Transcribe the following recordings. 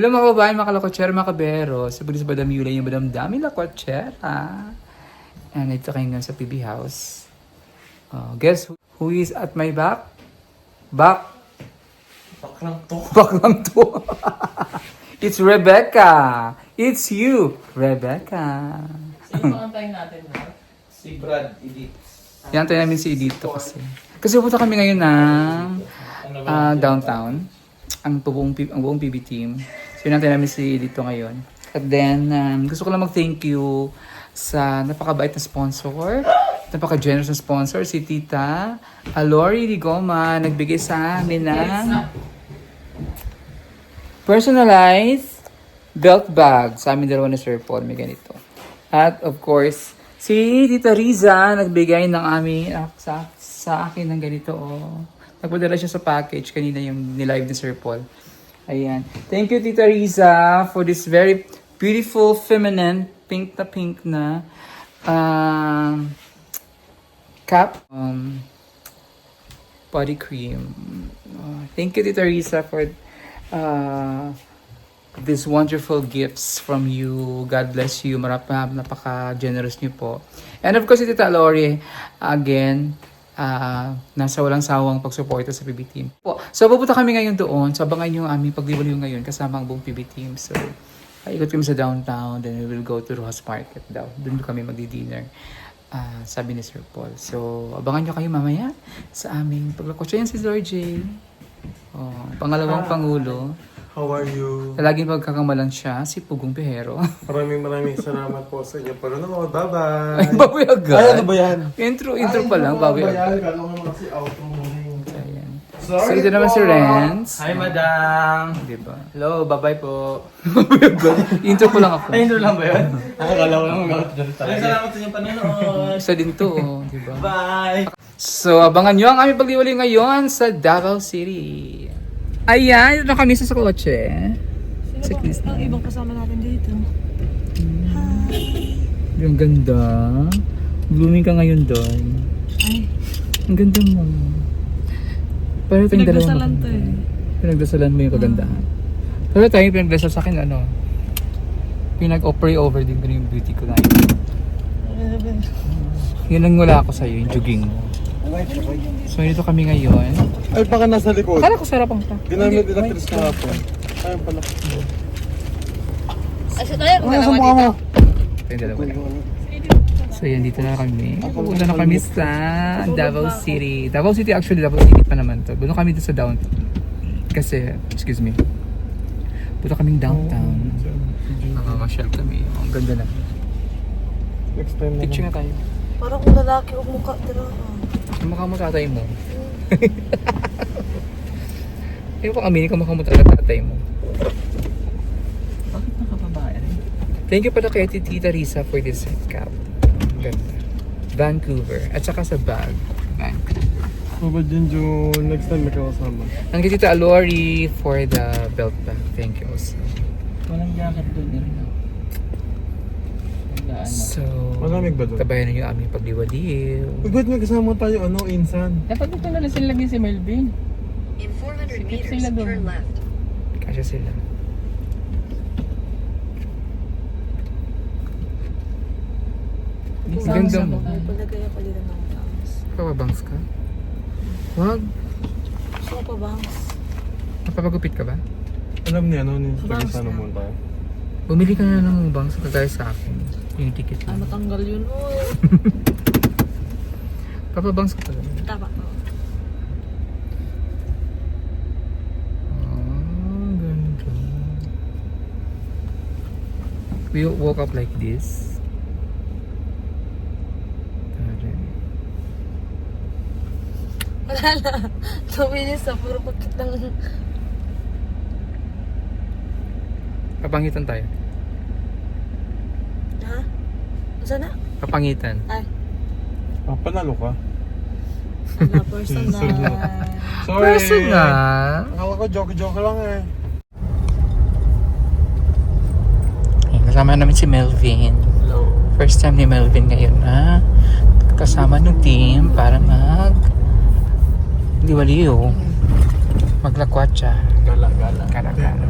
Hello mga kababayan, mga kalakotsera, mga kabero. Sa Bulis Badam Yulay, yung Badam Dami Lakotsera. And ito kayo nga sa PB House. Guess who is at my back? Back? Baklang to. Back lang to. It's Rebecca. It's you, Rebecca. Sino antayin natin, Mark? Si Brad Edits. Yan tayo namin si Edito kasi. Kasi pupunta kami ngayon ng downtown. Ang buong PB team. So yun natin namin si Edito ngayon. At then, gusto ko lang mag-thank you sa napakabait na sponsor. Napaka-generous na sponsor. Si Tita Alori Ligoma. Nagbigay sa amin ng personalized belt bag. Sa amin dalawa ni Sir Paul. May ganito. At of course, si Tita Riza nagbigay ng aming sa akin ng ganito. Oh. Nagpadala siya sa package kanina yung nilive ni Sir Paul. Ayan. Thank you Tita Riza for this very beautiful feminine pink na cap body cream. Thank you Tita Riza for these wonderful gifts from you. God bless you. Napaka-generous niyo po. And of course, si Tita Lori, again, nasa walang sawang pagsuporta sa PB team. So, pupunta kami ngayon doon. So, abangan yung aming paglibaliw ngayon kasama ang buong PB team. So, ikot kami sa downtown. Then, we will go to Rojas Market daw. Doon kami magdi-dinner. Sabi ni Sir Paul. So, abangan nyo kayo mamaya sa aming paglakotsa. Yan si Lord J. Pangalawang Pangulo. How are you? Laging pagkakamalan siya, si Pugong Pihero. Maraming salamat po sa inyo panonood. Bye-bye! Bawi agad. Ay, ano ba yan? Intro pa lang, bawi agad. Kala ko naman kasi outro mo na yun. Ayan. Sorry So, ito naman po. si Renz. Hi, madam. Diba? Hello, bye-bye po. Bawi agad. Intro ko lang ako. Ay, hindi lang ba yun? Akala ko lang mag-outro talaga. Salamat sa inyong panonood. Isa din to, diba? Bye! So, abangan nyo ang aming pagliwali ngayon sa Davao City. Ayan, ito na kami sa kotse. Sino ba ang ibang kasama natin dito? Yung ganda. Blooming ka ngayon doon. Ay, Ang ganda mo. Pero ito yung dalawa pinagdasalan to eh. Pinagdasalan mo yung kagandahan. Pero tayo yung pinagdasal sa akin, pinag-opera over din ko na yung beauty ko na yun. Yun ang wala ako sa'yo, yung jogging mo. So, dito kami ngayon. Ay, baka nasa likod. Akala ko sarap ang ta. Ginamit nila Chris kahapon. Ayun pala. Kasi tayo, Ano sa mukha mo? Ito yung dalawa lang. So, yan, dito na kami. Pupunta na kami sa Davao City. Davao City, actually, Davao City pa naman to. Doon kami dito sa downtown. Kasi, excuse me. Punta kaming downtown. Nakamasyal kami. Ang ganda na. Next time na Picture na tayo. parang kung lalaki o mukha, tira ka. Ang mukha mo tatay mo. Ayaw ko aminin kung mukha mo talaga tatay mo. Bakit nakababae rin? Thank you pala kay Tita Risa for this cap. Ang ganda. Vancouver. At saka sa bag. Vancouver. Babad yun, June. Next time may kasama. Ang kay Tita Alori for the belt bag. Thank you also. Walang jacket doon eh. So, Malamig ba doon? tabayan na yung aming pagliwaliw. Ba't may kasama tayo, Insan? Dapat dito na lang sila lagi si Melvin. In 400 Skip meters, sila doon. turn left. Kasya sila. Ang ganda mo. Palagay ako dito ng bangs. Papabangs ka? Wag. Gusto ko pa bangs. Napapagupit ka ba? Alam niya, ni Bangs Tagisano na. mo tayo. Bumili ka na ng bangs kagaya sa akin. Yung ticket Ay, mo. matanggal yun. Uy, Papabangs ka talaga. tama. Ganda. We woke up like this. Tara. Wala na. 2 minutes na, puro bakit lang. Papangitan tayo. Ha? Saan na? Papangitan. Ay, Panalo ka? wala, personal. Sorry! Personal. Akala ko joke-joke lang eh. Kasama namin si Melvin. Hello. First time ni Melvin ngayon na kasama ng team para liwaliw. Maglakwatsa. Gala-gala. Gala-gala.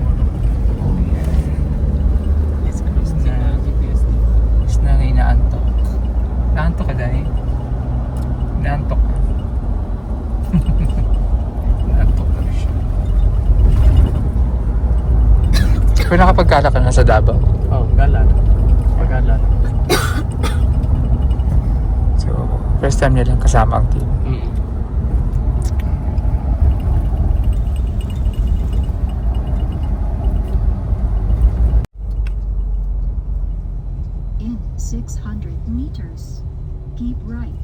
Pero nakapagkala ka na sa Davao. Oh, gala. Pagala. So, first time nilang kasama ang team. In 600 meters, keep right.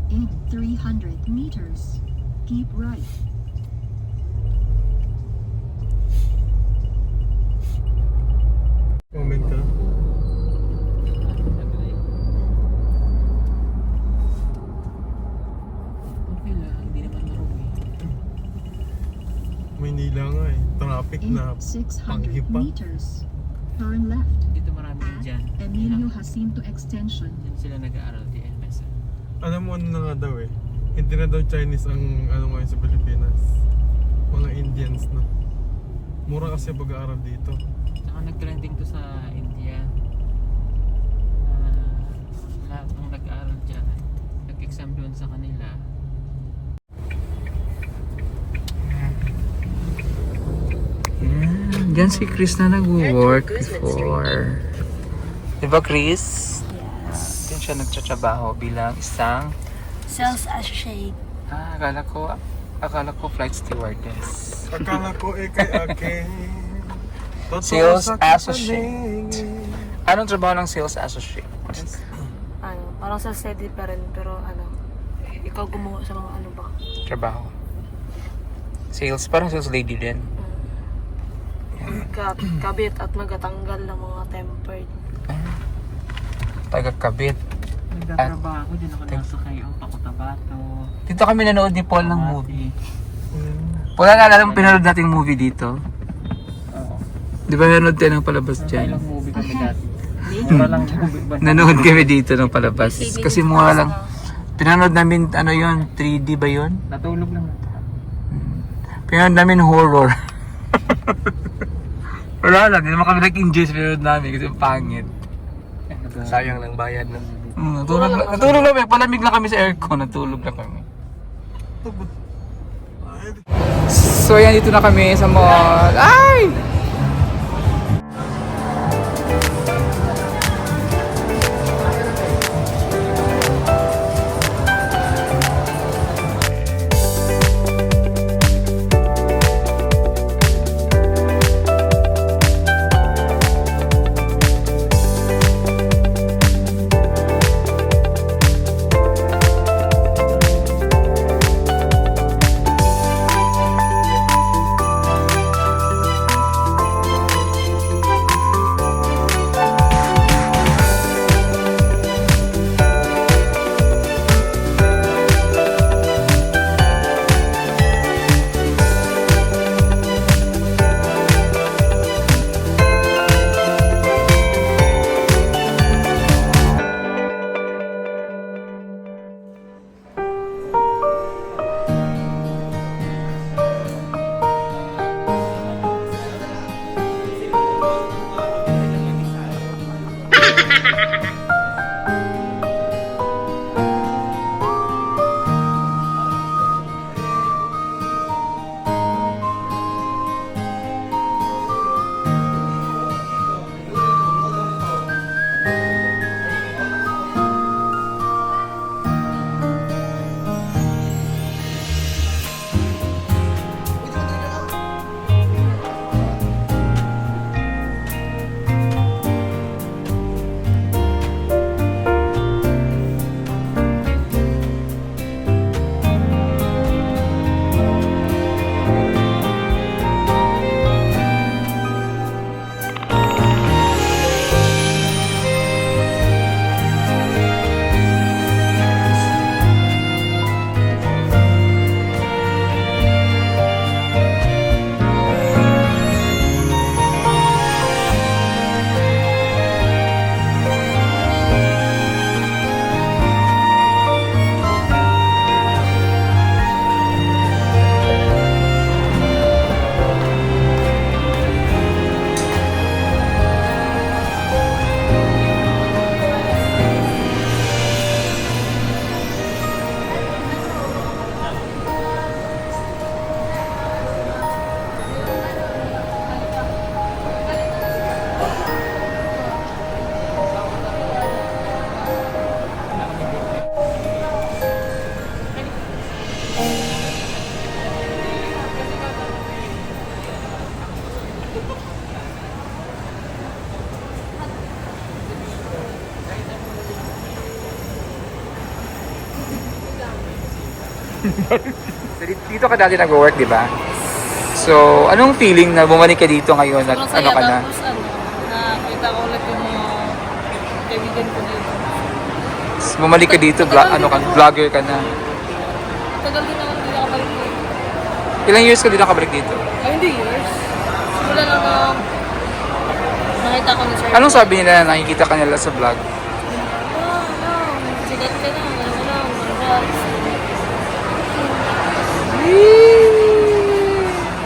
In 300 meters, keep right. Comment ka. Okay lang, hindi naman marumi. Maynila nga eh. Traffic In na. 600 panghipa. meters, turn left. Dito marami din dyan. At Emilio Jacinto Extension. Dyan sila nag-aaral di MS. Alam mo ano na nga daw eh. Hindi na daw Chinese ang ano ngayon sa Pilipinas. Mga Indians na. Mura kasi pag-aaral dito. Saka nag-trending to sa India. Lahat ng nag-aaral dyan, nag-exam doon sa kanila. Yan. Diyan si Chris na nag-work before. Diba Chris? Yes. Diyan siya nagtatrabaho bilang isang Sales associate. akala ko flight stewardess. Akala ko eh kay Ake. Totoo Sales sa associate. kapaling. Anong trabaho ng sales associate? Ano, parang sa steady pa rin, pero ano, ikaw gumawa sa mga ano ba? Trabaho. Sales, parang sales lady din. Kabit at magatanggal ng mga tempered. Taga-kabit. Nagtatrabaho ako dyan ako nasa kayo, Pacotabato. Dito kami nanood ni Paul ng movie. Mm. Paul, naalala mo pinanood nating movie dito? Oo. Di ba nanood tayo ng palabas Nasa dyan? ilang movie kami dati. Mura lang movie ba? Nanood kami dito ng palabas. Kasi mura lang. Pinanood namin, ano yon 3D ba yon? Natulog lang. Pinanood namin horror. Wala lang, hindi naman kami nag-enjoy sa pinanood namin kasi pangit. Sayang ng bayad ng Natulog lang, palamig lang kami sa aircon, natulog lang kami. So yan, dito na kami sa mall. Ay! Dito ka dati nag-work, di ba? So, anong feeling na bumalik ka dito ngayon? At Sobrang ano saya, ka na? tapos nakita ko ulit yung mga kaibigan ko dito. Bumalik ka dito, vlogger ka na. Tagal din ako hindi nakabalik dito. Ilang years ka din nakabalik dito? Ay, hindi years. Simula lang na nakita ko ni Sir. Anong sabi nila na nakikita ka nila sa vlog? Sigat ka na, ano.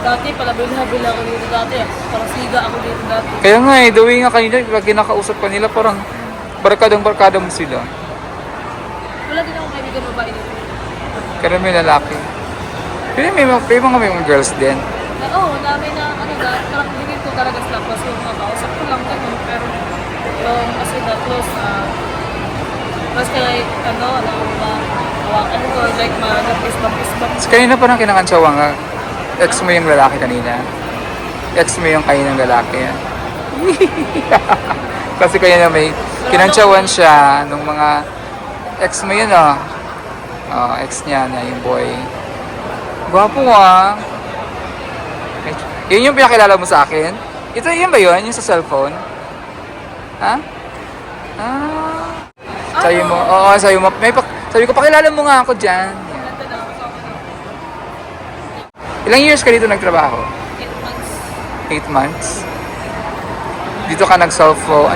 Dati, palabil-habil ako dito dati. Parang siga ako dito dati. Kaya nga the way nga kanina, pag kinakausap ka nila, parang barkadang-barkada mo sila. Wala din akong kaibigan babae dito. Kaya may lalaki. Pero may mga girls din. Oo, dami na, parang hindi ko talaga sila kasi yung mga kausap ko lang ganun. Pero, yung kasi na close, mas kaya, hawakan ko, like, nag-isbang-isbang. So, kanina parang kinakantsawa nga, ex mo yung lalaki kanina. Ex mo yung kaninang lalaki. Kasi kaya na may kinantsawan siya nung mga ex mo yun, oh. Oh, ex niya na yung boy. Gwapo ah. Yun yung pinakilala mo sa akin? Ito yun ba yun? Yung sa cellphone? Ha? Ah. Sabi mo, oo, sabi mo, sabi ko, pakilala mo nga ako dyan. Yan. Ilang years ka dito nagtrabaho? 8 months. 8 months? Dito ka ano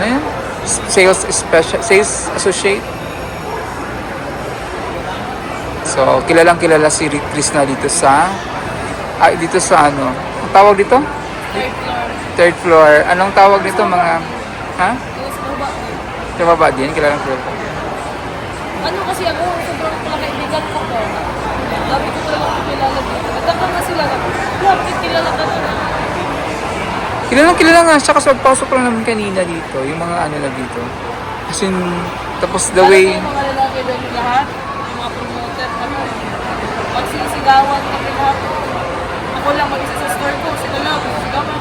yun? Sales associate? So, kilala si Chris na dito sa ano? Ang tawag dito? Third floor. Third floor. Anong tawag dito mga, ha? Tapos baba. Sa baba din, kilalang floor ko. Ano kasi ako, sobrang pala kaibigan ko po. Dami ko talaga kilala dito. Nagkakam na sila. Bakit kilala ka na? Kilala nga siya kasi pagpasok lang naman kanina dito, yung mga ano na dito. As in, tapos the way, Yung mga lalaki doon lahat, yung mga promoter, magsisigawan kami lahat. Ako lang mag-isa sa store ko, sila lang, sigawan.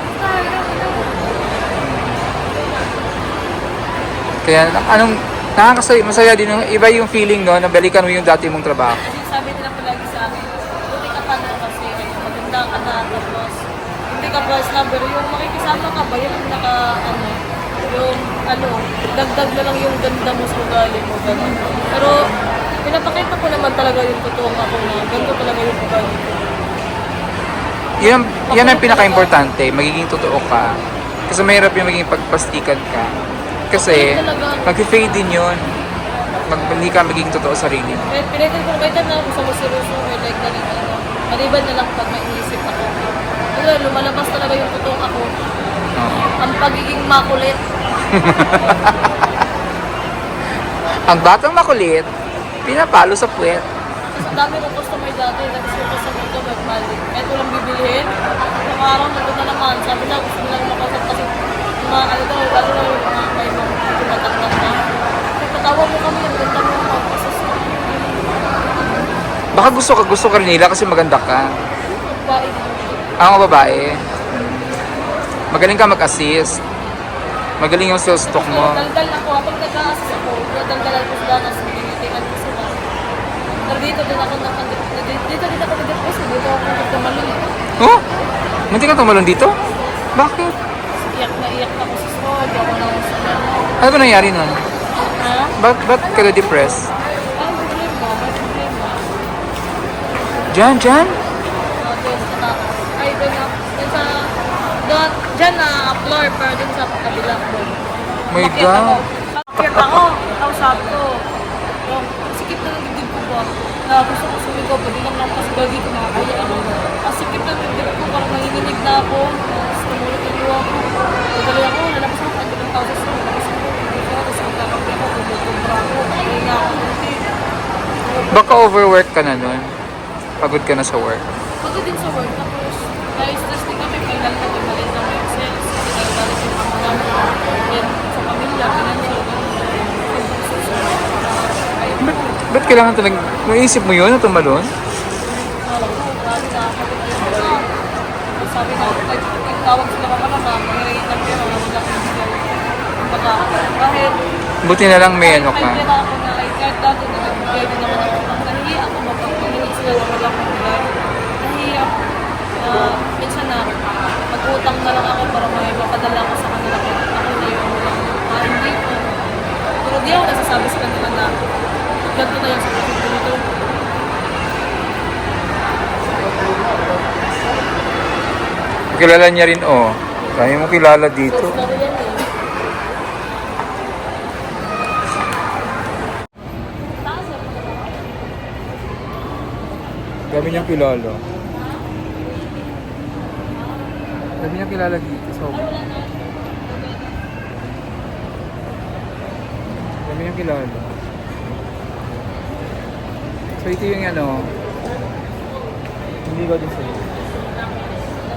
kaya anong, masaya din, iba yung feeling no, na balikan mo yung dati mong trabaho. Kasi sabi nila palagi sa akin, buti ka pa na kasi maganda ka na, tapos hindi ka first number, yung makikisama ka ba, yung dagdag na lang yung ganda mo sa ugali mo, gano'n. Pero, pinapakita ko naman talaga yung totoong ako na ganito talaga yung ugali ko. Yan ang pinaka-importante, magiging totoo ka. Kasi mahirap yung maging pagpastikan ka. Kasi, mag-fade din yun. Hindi ka magiging totoo sa sarili mo. Pinagin ko kahit na ako sa maseroso or like ganito. Maliban na lang pag may inisip ako. Pero lumalabas talaga yung totoong ako. Oo. Ang pagiging makulit. Ang batang makulit, pinapalo sa puwet. Ang dami kong customer dati, nag-isip ko sa mga magbalik. Kahit walang bibilihin, ng araw na na naman. Sabi na, gusto nila makasap kasi yung mga lalo na yung mga may mga tumataknak na. Pagkatawa mo kami, ang ganda mo mga pasas. Baka gusto ka rin nila kasi maganda ka. Babae din. Ang mga babae, magaling ka mag-assist. Magaling yung sales talk mo. Daldal ako, pag nag-a-assist ako, daldalan ko sila, tapos binitikan ko sila. Pero dito din ako nag-depress, dito ako nagkamalun. Oh? Munti ka tumalon dito? Bakit? Iyak na ako sa school, di ako na sa Ano ba nangyari nun? Ha? Ba't ka na-depress? Ang problema, may problema. Diyan? Doon sa taas. Ay, doon sa... Diyan na floor, pero doon sa kabilang doon. My Bakit God. ako? Bakit ako? Kausap ko. Yung sikip na ng dibdib ko ba? Na gusto ko sumigaw, pwede lang naman kasi gagi ko makakaya. Ang sikip na ng dibdib ko, parang nanginginig na ako. Tapos tumulog yung iwa ko. Nagdali ako, nalakas ako, pag ibang tao sa school. Nalakas ako, tapos magkakapi ako, tumulog ako. Kaya nga ako. Baka overwork ka na nun. Pagod ka na sa work. Pagod din sa work, tapos na-stress din kami, kailan na gumalit na may sales, kailan yung mga then sa pamilya, financial, Ba't kailangan talaga, maisip mo yun na tumalon? sabi na, tawag sila ka pala, mangiringin ng pera, wala ko sila. Baka, kahit, Buti na lang may ano ka. kahit pera ako na, kahit dati na nagbigay din naman ako, nahihi ako mapagpangingin sila sila na wala akong ulam. Nahiya ako. Minsan na mag-utang na lang ako para may mapadala ko sa kanila. Kaya ako na yung kain dito. Pero di ako nasasabi sa kanila na ganito na yung sakit ko dito. Kilala niya rin, oh. Kaya mo kilala dito. First na rin yan eh. Taas yan. Dami niyang kilala. Dami niyang kilala dito. So, dami niyang kilala. So, ito yung ano, hindi ko din sa'yo.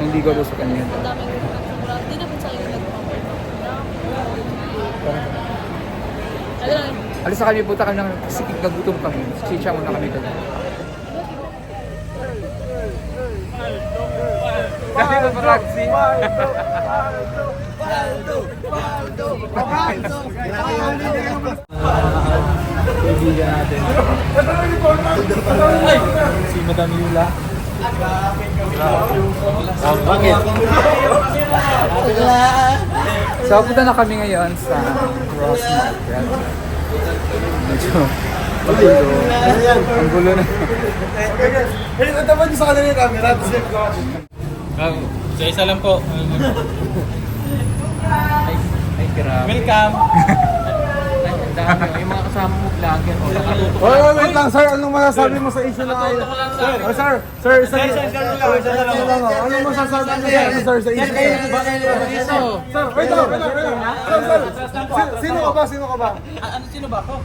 Hindi ko doon sa kanya. Ang daming nagsimula. Di na po sa'yo nagpapay. Ano lang. Alis sa kami, punta kami ng sikig, nagutom kami. Chicha muna kami doon. Kasi ito pa taxi. Kaibigan natin. Si Madam Yula. Bakit? So, punta na kami ngayon sa Ross Market. Medyo magulo. Ang gulo na. Ang taman niyo sa kanila yung camera. Sa isa lang po. Ay, grabe. Welcome! Ang dami. Yung mga kasama mo vlogger. Wait lang, sir. Anong masasabi mo sa issue na kayo? Sir, isa lang. Anong masasabi mo sa issue, sir, sa issue? Sir, wait lang. Sir, sino ka ba? Sino ba ako?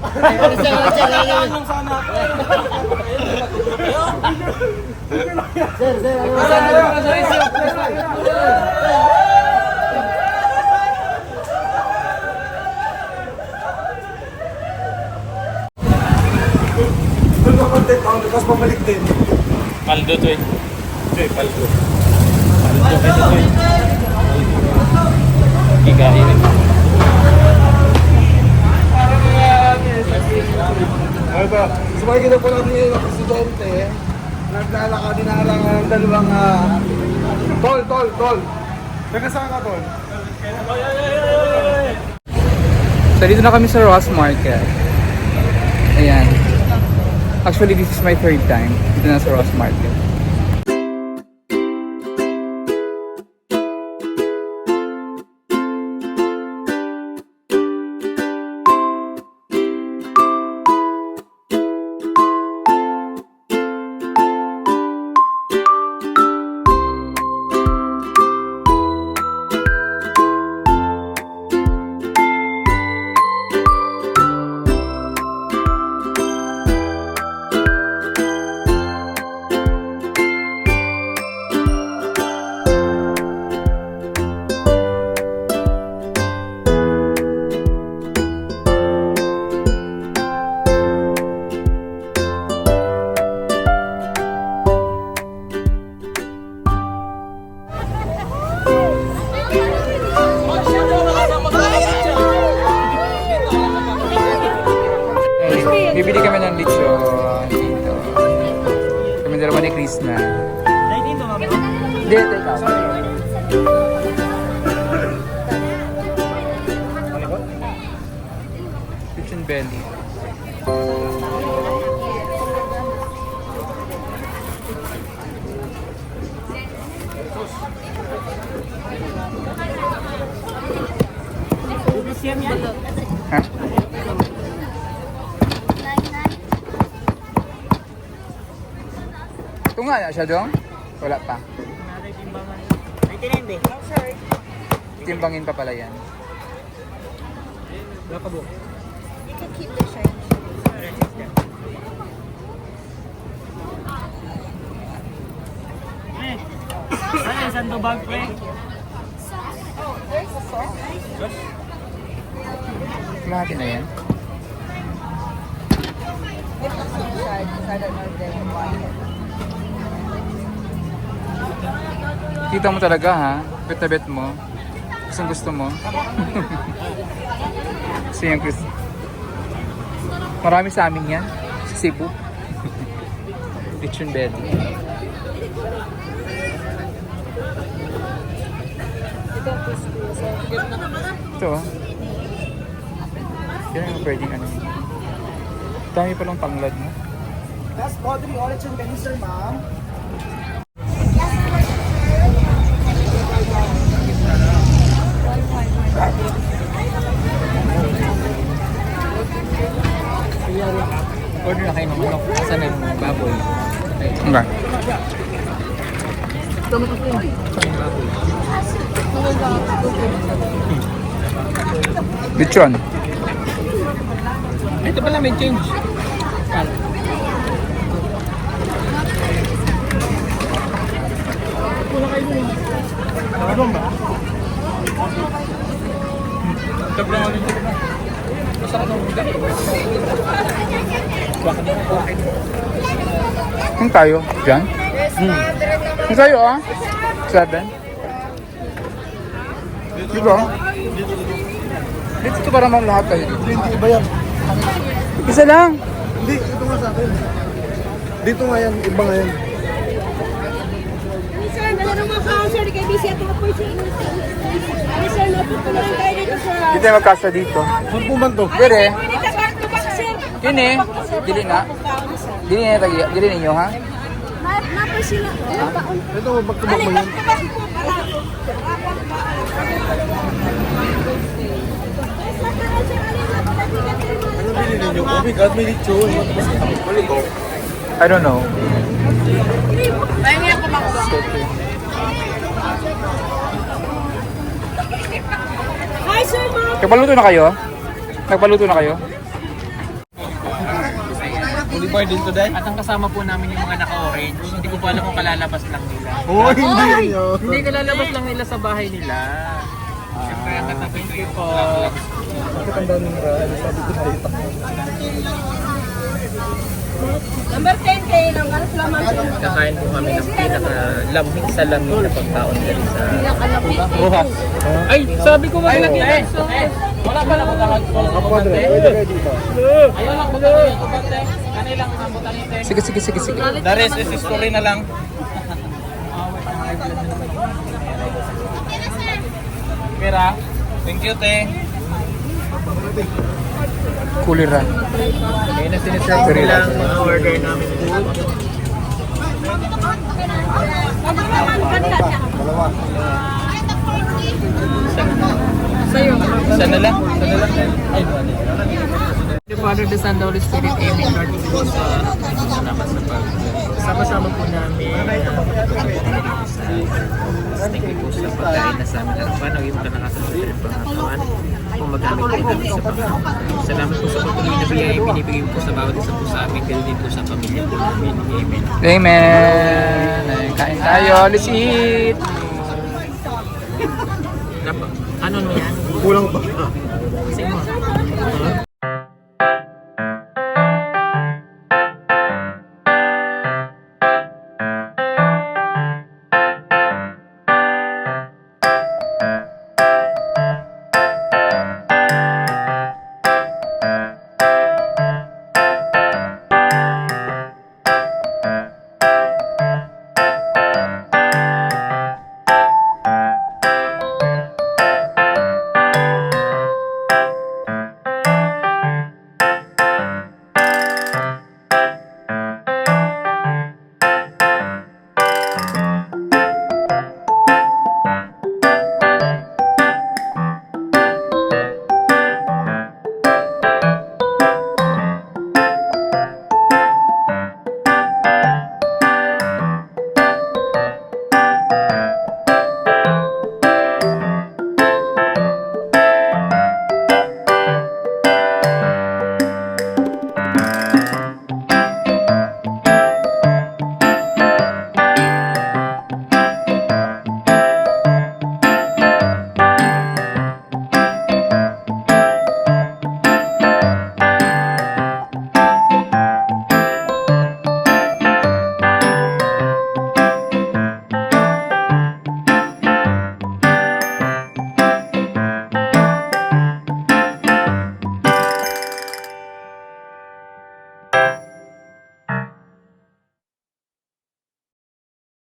Tapos pabalik din. Paldo to eh. Paldo. Paldo kasi to eh. Gigahin eh. Ito, sumakikita po natin yung presidente. Naglalakad din na lang ng dalawang tol. Teka saan ka, tol? So, dito na kami sa Ross Market. Ayan. Actually, this is my third time dito na sa Ross Market. Bibili kami ng lechon dito. Kami dalawa ni Chris na. Hindi, teka. Lechon belly. Ha? Ito nga na siya dong? Wala pa. Timbangin pa pala yan. Wala pa buo. You can keep the shine. Ay, sando bag pre. Oh, there's a sauce. Lahat na yan. Give us some side because I don't know if they want it. Kita mo talaga ha. Bet na bet mo. Gustong gusto mo. So yan Chris. Marami sa amin yan. Sa Cebu. Kitchen bed. Ito oh. Yan yung pwedeng ano. Dami palang tanglad mo. Last bottle, orange and candy, sir, ma'am. Order na kayo ng manok. Asan na yung baboy? Okay. Lechon. Ito pala may change. Sobrang ano ito. Masarap ng ugat. Kung tayo, dyan? Kung tayo ah? 7? Dito ah? Dito para naman lahat tayo dito. Hindi, iba yan. Isa lang. Hindi, ito nga sa akin. Dito nga yan, iba nga yan. Sir, nalang mga ka-sir, kay busy at mga person. Ay, sir, napupulungan tayo dito, sir. Dito tayo magkasa dito. Saan po man to? Dire. Dito, back to back, sir. Kini. Dili na. Dili na tagi. Dili ninyo ha? Napay sila. Ito, back-to-back mo yan. Ano bilhin ninyo? Oh my God, may lechon. I don't know. Pahingi ako mga Hi, sir, mga Nagpaluto na kayo? Nagpaluto na kayo? Fully board din to dahil. At ang kasama po namin yung mga naka-orange. Hindi ko po alam kung kalalabas lang nila. Oh, hindi yun. Hindi kalalabas lang nila sa bahay nila. Siyempre, ang katabi ko po. Nakatanda nung sabi ko na itak mo. number 10 kayo ng karaslaman. Kakain po kami ng pinaka-lamig sa lamig na pagkaon dali sa Rojas. Ay, sabi ko maglagay ng sauce. Wala pa lang Kapadre, pwede kayo dito. Ayaw lang magkakaroon yung kapate. Kanilang kamutanite. Sige, sige, sige, sige. The rest is history na lang. Pera. Thank you, te. Kuliran. Ngayon na siniserve nila ang mga order namin. Dalawa. Isa na lang. Ay, the Father, the Son, the Holy Spirit, Amen. Lord, salamat sa pag. Sama-sama po namin. Thank you po sa pagkain na sa amin. At paano yung kalakasan sa rin pangatawan kung magamit po namin sa Panginoon. Salamat po sa patuloy na binibigay po sa bawat isa po sa amin. Kaya din po sa pamilya po namin. Amen. Amen. Ay, kain tayo. Let's eat. Ano no yan? Kulang pa. Kasi mo.